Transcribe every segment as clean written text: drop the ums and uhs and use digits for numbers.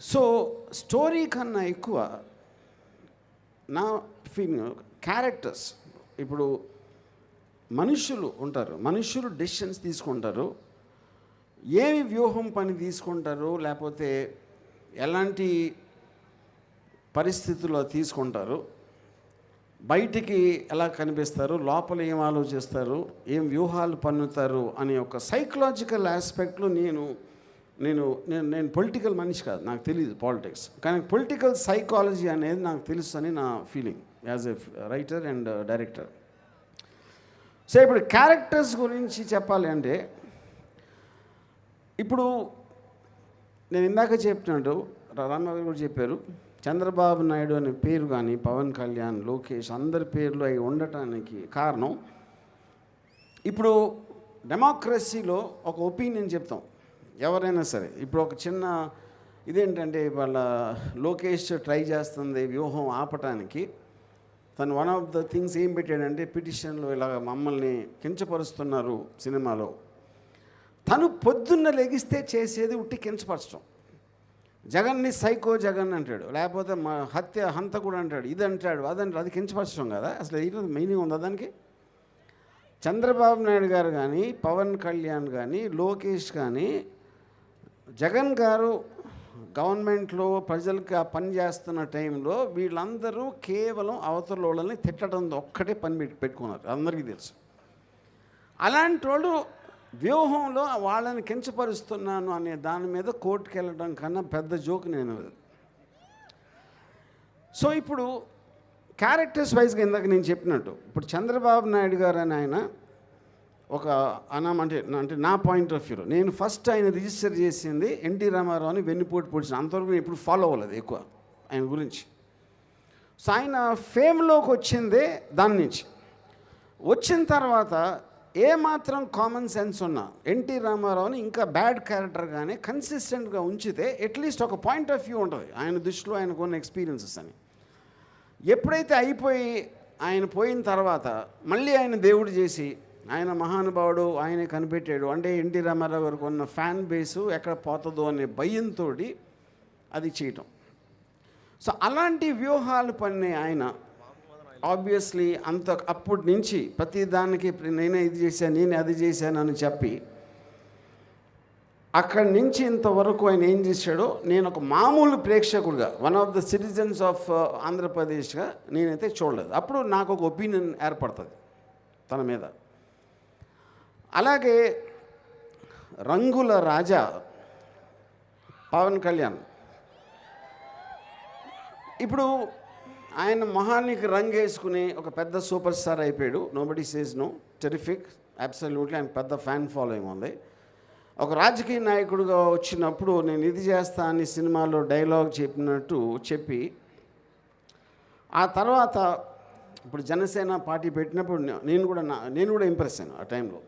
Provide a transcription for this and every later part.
So story కన్నా ఎక్కువ నా ఫీలింగ్ క్యారెక్టర్స్. ఇప్పుడు మనుషులు ఉంటారు, మనుషులు డెసిషన్స్ తీసుకుంటారు, ఏమి వ్యూహం పని తీసుకుంటారు, లేకపోతే ఎలాంటి పరిస్థితుల్లో తీసుకుంటారు, బయటికి ఎలా కనిపిస్తారు, లోపల ఏం ఆలోచిస్తారు, ఏం వ్యూహాలు పన్నుతారు అనే ఒక సైకలాజికల్ ఆస్పెక్ట్లో నేను నేను నేను నేను పొలిటికల్ మనిషి కాదు, నాకు తెలియదు పాలిటిక్స్, కానీ పొలిటికల్ సైకాలజీ అనేది నాకు తెలుసు అని నా feeling as a writer and director. So ఇప్పుడు క్యారెక్టర్స్ గురించి చెప్పాలి అంటే, ఇప్పుడు నేను ఇందాక చెప్పినట్టు రామారావు కూడా చెప్పారు, చంద్రబాబు నాయుడు అనే పేరు కానీ పవన్ కళ్యాణ్, లోకేష్ అందరి పేర్లు అవి ఉండటానికి కారణం, ఇప్పుడు డెమోక్రసీలో ఒక ఒపీనియన్ చెప్తాం ఎవరైనా సరే. ఇప్పుడు ఒక చిన్న ఇదేంటంటే, వాళ్ళ లోకేష్ ట్రై చేస్తుంది వ్యూహం ఆపటానికి. తను వన్ ఆఫ్ ద థింగ్స్ ఏం పెట్టాడంటే, పిటిషన్లో ఇలాగ మమ్మల్ని కించపరుస్తున్నారు సినిమాలో. తను పొద్దున్న లెగిస్తే చేసేది ఉట్టి కించపరచడం. జగన్ని సైకో జగన్ అంటాడు, లేకపోతే మా హంతకుడు అంటాడు, ఇది అంటాడు, అదంటాడు, అది కించపరచడం కదా. అసలు ఇది మీనింగ్ ఉందా దానికి? చంద్రబాబు నాయుడు గారు కానీ, పవన్ కళ్యాణ్ కానీ, లోకేష్ కానీ, జగన్ గారు గవర్నమెంట్లో ప్రజలకు ఆ పని చేస్తున్న టైంలో వీళ్ళందరూ కేవలం అవతల వాళ్ళని తిట్టడం ఒక్కటే పని పెట్టుకున్నారు, అందరికీ తెలుసు. అలాంటి వాళ్ళు వ్యూహంలో వాళ్ళని కించపరుస్తున్నాను అనే దాని మీద కోర్టుకు వెళ్ళడం కన్నా పెద్ద జోక్ నేను. సో ఇప్పుడు క్యారెక్టర్స్ వైజ్గా ఇందాక నేను చెప్పినట్టు, ఇప్పుడు చంద్రబాబు నాయుడు గారు అని ఆయన ఒక అంటే నా పాయింట్ ఆఫ్ వ్యూలో నేను ఫస్ట్ ఆయన రిజిస్టర్ చేసింది ఎన్టీ రామారావుని వెన్నుపోటు పొడిచిన. అంతవరకు నేను ఎప్పుడు ఫాలో అవ్వలేదు ఎక్కువ ఆయన గురించి. సో ఆయన ఫేమ్లోకి వచ్చిందే దాని నుంచి. వచ్చిన తర్వాత ఏమాత్రం కామన్ సెన్స్ ఉన్నా ఎన్టీ రామారావుని ఇంకా బ్యాడ్ క్యారెక్టర్గానే కన్సిస్టెంట్గా ఉంచితే అట్లీస్ట్ ఒక పాయింట్ ఆఫ్ వ్యూ ఉంటుంది ఆయన దృష్టిలో, ఆయనకు ఉన్న ఎక్స్పీరియన్సెస్ అని. ఎప్పుడైతే అయిపోయి ఆయన పోయిన తర్వాత మళ్ళీ ఆయన దేవుడు చేసి ఆయన మహానుభావుడు ఆయనే కనిపెట్టాడు అంటే ఎన్టీ రామారావు గారికి ఉన్న ఫ్యాన్ బేసు ఎక్కడ పోతుందో అనే భయంతో అది చేయటం. సో అలాంటి వ్యూహాలు పన్నే ఆయన ఆబ్వియస్లీ అప్పటి నుంచి ప్రతి దానికి నేనే ఇది చేశాను, నేనే అది చేశాను అని చెప్పి అక్కడి నుంచి ఇంతవరకు ఆయన ఏం చేశాడో, నేను ఒక మామూలు ప్రేక్షకుడిగా, one of the citizens of ఆంధ్రప్రదేశ్గా నేనైతే చూడలేదు. అప్పుడు నాకు ఒక ఒపీనియన్ ఏర్పడుతుంది తన మీద. అలాగే రంగుల రాజా పవన్ కళ్యాణ్, ఇప్పుడు ఆయన మొహానికి రంగేసుకుని ఒక పెద్ద సూపర్ స్టార్ అయిపోయాడు. Nobody says no, terrific, absolutely, ఆయన పెద్ద ఫ్యాన్ ఫాలోయింగ్ ఉంది. ఒక రాజకీయ నాయకుడిగా వచ్చినప్పుడు నేను ఇది చేస్తా అని సినిమాలో డైలాగ్ చెప్పినట్టు చెప్పి, ఆ తర్వాత ఇప్పుడు జనసేన పార్టీ పెట్టినప్పుడు నేను కూడా ఇంప్రెస్ అయ్యాను ఆ టైంలో.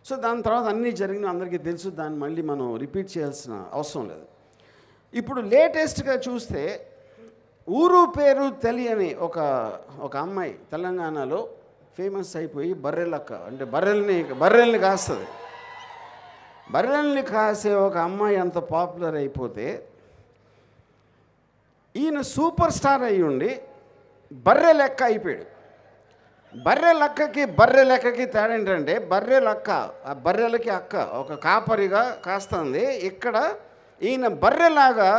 సో దాని తర్వాత అన్నీ జరిగిన అందరికీ తెలుసు, దాన్ని మళ్ళీ మనం రిపీట్ చేయాల్సిన అవసరం లేదు. ఇప్పుడు లేటెస్ట్గా చూస్తే ఊరు పేరు తెలియని ఒక అమ్మాయి తెలంగాణలో ఫేమస్ అయిపోయి బర్రెలక్క, అంటే బర్రెల్ని కాస్తుంది. బర్రెల్ని కాసే ఒక అమ్మాయి అంత పాపులర్ అయిపోతే, ఈయన సూపర్ స్టార్ అయ్యి ఉండి బర్రె లెక్క అయిపోయాడు. బర్రె లెక్కకి తేడా ఏంటంటే, ఆ బర్రెలకి అక్క ఒక కాపరిగా కాస్తుంది. ఇక్కడ ఈయన బర్రెలాగా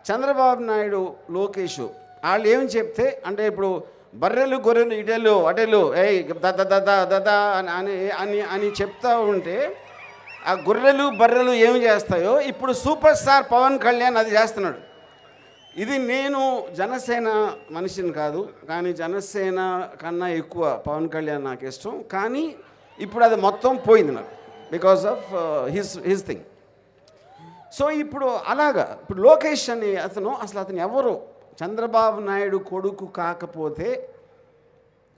చంద్రబాబు నాయుడు, లోకేష్ వాళ్ళు ఏమి చెప్తే, అంటే ఇప్పుడు బర్రెలు గొర్రెలు ఇటెలు అటెలు ఏయ్ దదా అని చెప్తా ఉంటే, ఆ గొర్రెలు బర్రెలు ఏమి చేస్తాయో ఇప్పుడు సూపర్ స్టార్ పవన్ కళ్యాణ్ అది చేస్తున్నాడు. ఇది నేను జనసేన మనిషిని కాదు, కానీ జనసేన కన్నా ఎక్కువ పవన్ కళ్యాణ్ నాకు ఇష్టం. కానీ ఇప్పుడు అది మొత్తం పోయింది నాకు, because of his thing. So ఇప్పుడు ఇప్పుడు లోకేష్ అని అసలు అతను ఎవరు, చంద్రబాబు నాయుడు కొడుకు కాకపోతే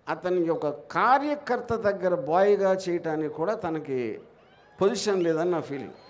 అతని ఒక కార్యకర్త దగ్గర బాయ్గా చేయటానికి కూడా తనకి పొజిషన్ లేదని నా ఫీలింగ్.